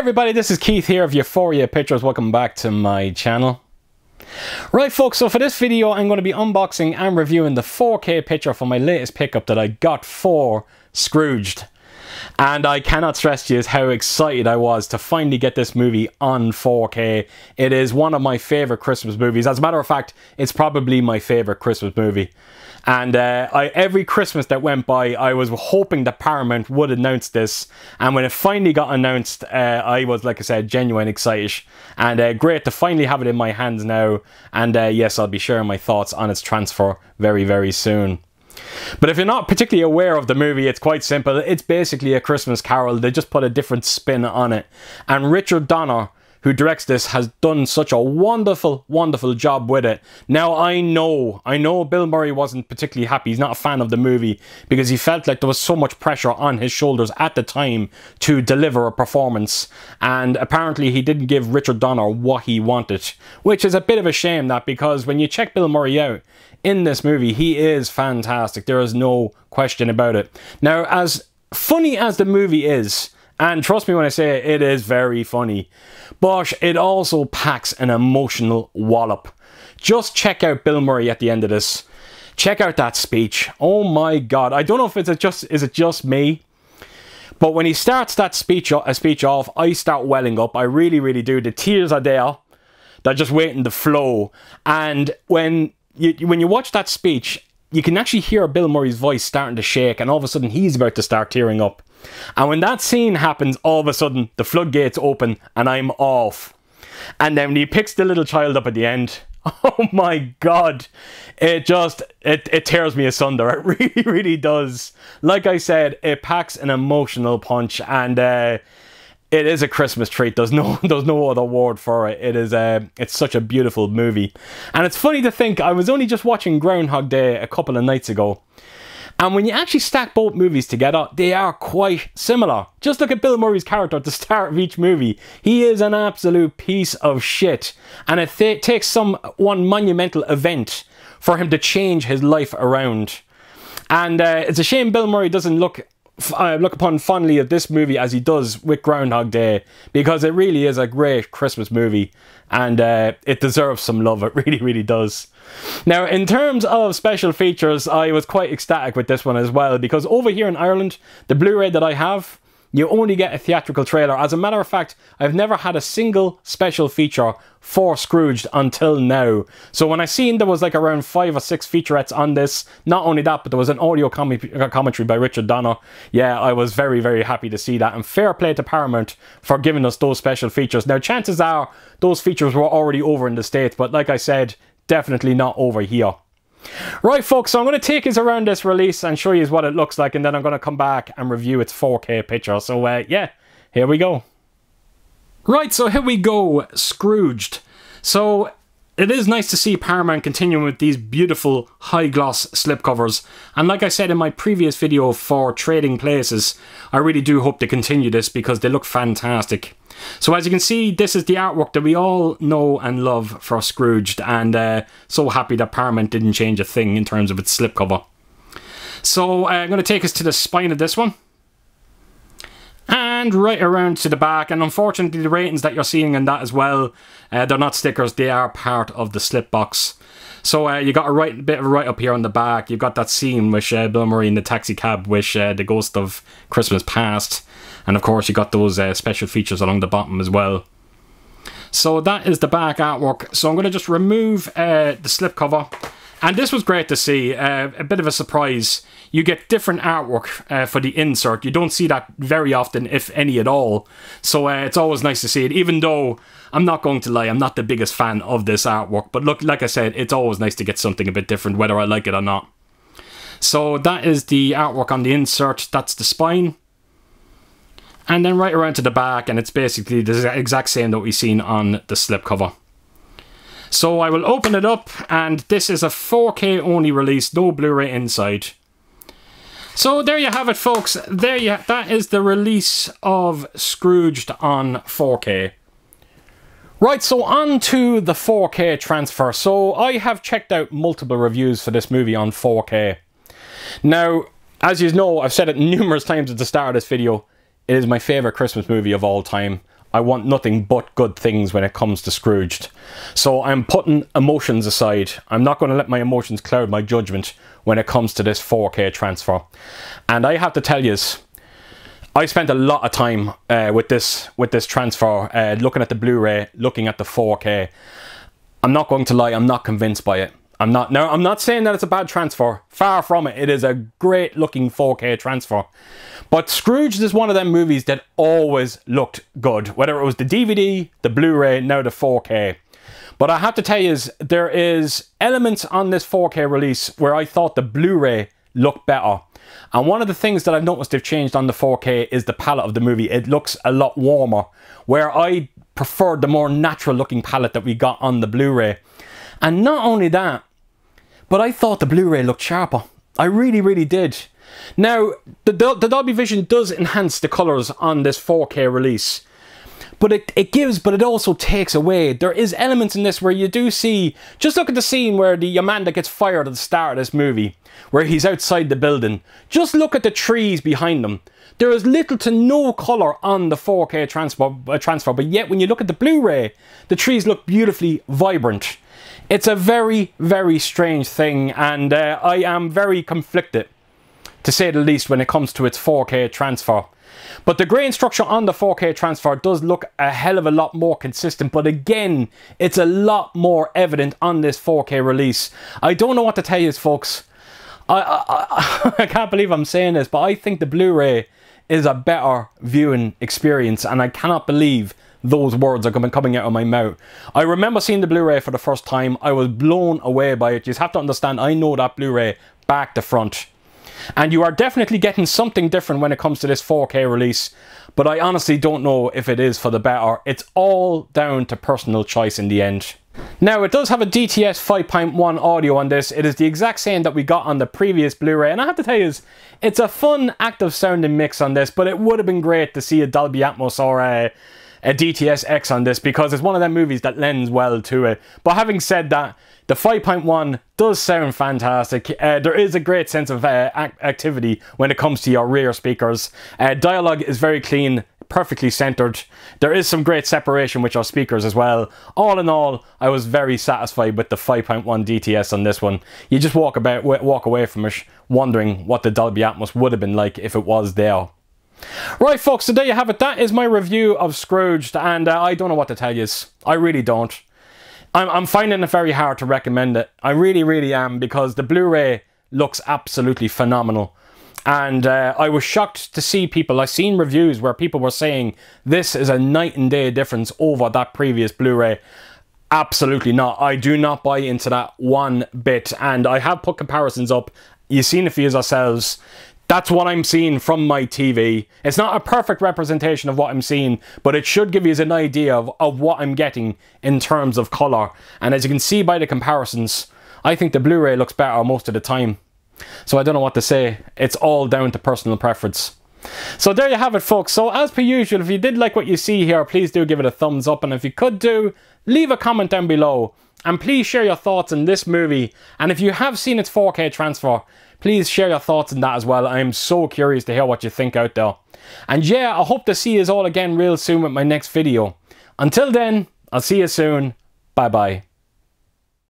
everybody, this is Keith here of Euphoria Pictures. Welcome back to my channel. Right folks, so for this video I'm going to be unboxing and reviewing the 4K picture for my latest pickup that I got for Scrooged. And I cannot stress to you how excited I was to finally get this movie on 4K. It is one of my favourite Christmas movies. As a matter of fact, it's probably my favourite Christmas movie. And every Christmas that went by, I was hoping that Paramount would announce this. And when it finally got announced, I was, like I said, genuinely excited. And great to finally have it in my hands now. And yes, I'll be sharing my thoughts on its transfer very, very soon. But if you're not particularly aware of the movie, it's quite simple. It's basically a Christmas Carol. They just put a different spin on it. And Richard Donner, who directs this, has done such a wonderful, wonderful job with it. Now, I know Bill Murray wasn't particularly happy. He's not a fan of the movie because he felt like there was so much pressure on his shoulders at the time to deliver a performance. And apparently he didn't give Richard Donner what he wanted, which is a bit of a shame, that, because when you check Bill Murray out in this movie, he is fantastic. There is no question about it. Now, as funny as the movie is, and trust me when I say it is very funny, but it also packs an emotional wallop. Just check out Bill Murray at the end of this. Check out that speech. Oh my God. I don't know if is it just me, but when he starts that speech off, I start welling up. I really, really do. The tears are there. They're just waiting to flow. And when you watch that speech, you can actually hear Bill Murray's voice starting to shake, and all of a sudden he's about to start tearing up. And when that scene happens, all of a sudden the floodgates open and I'm off. And then when he picks the little child up at the end, oh my God, it tears me asunder. It really, really does. Like I said, it packs an emotional punch, and it is a Christmas treat. There's no other word for it. It's such a beautiful movie. And it's funny to think, I was only just watching Groundhog Day a couple of nights ago. And when you actually stack both movies together, they are quite similar. Just look at Bill Murray's character at the start of each movie. He is an absolute piece of shit. And it takes one monumental event for him to change his life around. And it's a shame Bill Murray doesn't look upon fondly of this movie as he does with Groundhog Day, because it really is a great Christmas movie, and it deserves some love. It really, really does. Now, in terms of special features, I was quite ecstatic with this one as well, because over here in Ireland, the Blu-ray that I have, you only get a theatrical trailer. As a matter of fact, I've never had a single special feature for Scrooged until now. So when I seen there was like around 5 or 6 featurettes on this, not only that, but there was an audio commentary by Richard Donner. Yeah, I was very, very happy to see that. And fair play to Paramount for giving us those special features. Now, chances are those features were already over in the States, but like I said, definitely not over here. Right folks, so I'm going to take you around this release and show you what it looks like, and then I'm going to come back and review its 4K picture. So yeah, here we go. Right, so here we go, Scrooged. So it is nice to see Paramount continuing with these beautiful high gloss slipcovers, and like I said in my previous video for Trading Places, I really do hope to continue this because they look fantastic. So as you can see, this is the artwork that we all know and love for Scrooged, and so happy that Paramount didn't change a thing in terms of its slipcover. So I'm going to take us to the spine of this one, and right around to the back, and unfortunately the ratings that you're seeing in that as well, they're not stickers, they are part of the slip box. So you got a bit of a write-up here on the back. You've got that scene with Bill Murray in the taxi cab with the ghost of Christmas past. And of course you got those special features along the bottom as well. So that is the back artwork. So I'm going to just remove the slipcover. And this was great to see, a bit of a surprise. You get different artwork for the insert. You don't see that very often, if any at all. So it's always nice to see it, even though I'm not going to lie, I'm not the biggest fan of this artwork. But look, like I said, it's always nice to get something a bit different, whether I like it or not. So that is the artwork on the insert. That's the spine. And then right around to the back, and it's basically the exact same that we've seen on the slipcover. So I will open it up, and this is a 4K only release, no Blu-ray inside. So there you have it folks, that is the release of Scrooged on 4K. Right, so on to the 4K transfer. So I have checked out multiple reviews for this movie on 4K. Now, as you know, I've said it numerous times at the start of this video, it is my favourite Christmas movie of all time. I want nothing but good things when it comes to Scrooged. So I'm putting emotions aside. I'm not going to let my emotions cloud my judgment when it comes to this 4K transfer. And I have to tell you, I spent a lot of time with this transfer, looking at the Blu-ray, looking at the 4K. I'm not going to lie, I'm not convinced by it. I'm not saying that it's a bad transfer. Far from it. It is a great looking 4K transfer. But Scrooged is one of them movies that always looked good. Whether it was the DVD, the Blu-ray, now the 4K. But I have to tell you, there is elements on this 4K release where I thought the Blu-ray looked better. And one of the things that I've noticed they've changed on the 4K is the palette of the movie. It looks a lot warmer, where I preferred the more natural looking palette that we got on the Blu-ray. And not only that, but I thought the Blu-ray looked sharper. I really, really did. Now, the Dolby Vision does enhance the colours on this 4K release. But it gives, but it also takes away. There is elements in this where you do see, just look at the scene where the Amanda gets fired at the start of this movie, where he's outside the building. Just look at the trees behind them. There is little to no colour on the 4K transfer, but yet when you look at the Blu-ray, the trees look beautifully vibrant. It's a very, very strange thing, and I am very conflicted, to say the least, when it comes to its 4K transfer. But the grain structure on the 4K transfer does look a hell of a lot more consistent, but again, it's a lot more evident on this 4K release. I don't know what to tell you, folks. I can't believe I'm saying this, but I think the Blu-ray is a better viewing experience, and I cannot believe those words are coming out of my mouth. I remember seeing the Blu-ray for the first time. I was blown away by it. You have to understand, I know that Blu-ray back to front. And you are definitely getting something different when it comes to this 4K release, but I honestly don't know if it is for the better. It's all down to personal choice in the end. Now, it does have a DTS 5.1 audio on this. It is the exact same that we got on the previous Blu-ray, and I have to tell you, it's a fun, active sounding mix on this, but it would have been great to see a Dolby Atmos or a DTS X on this, because it's one of them movies that lends well to it. But having said that, the 5.1 does sound fantastic. There is a great sense of activity when it comes to your rear speakers. Dialogue is very clean, perfectly centered. There is some great separation with your speakers as well. All in all, I was very satisfied with the 5.1 DTS on this one. You just walk away from it wondering what the Dolby Atmos would have been like if it was there. Right, folks, so there you have it. That is my review of Scrooged, and I don't know what to tell you. I really don't. I'm finding it very hard to recommend it. I really, really am, because the Blu-ray looks absolutely phenomenal. And I was shocked to see people, I've seen reviews where people were saying this is a night and day difference over that previous Blu-ray. Absolutely not. I do not buy into that one bit. And I have put comparisons up. You've seen it for yourselves. That's what I'm seeing from my TV. It's not a perfect representation of what I'm seeing, but it should give you an idea of what I'm getting in terms of colour. And as you can see by the comparisons, I think the Blu-ray looks better most of the time. So I don't know what to say. It's all down to personal preference. So there you have it, folks. So as per usual, if you did like what you see here, please do give it a thumbs up. And if you could leave a comment down below. And please share your thoughts on this movie. And if you have seen its 4K transfer, please share your thoughts on that as well. I am so curious to hear what you think out there. And yeah, I hope to see you all again real soon with my next video. Until then, I'll see you soon. Bye bye.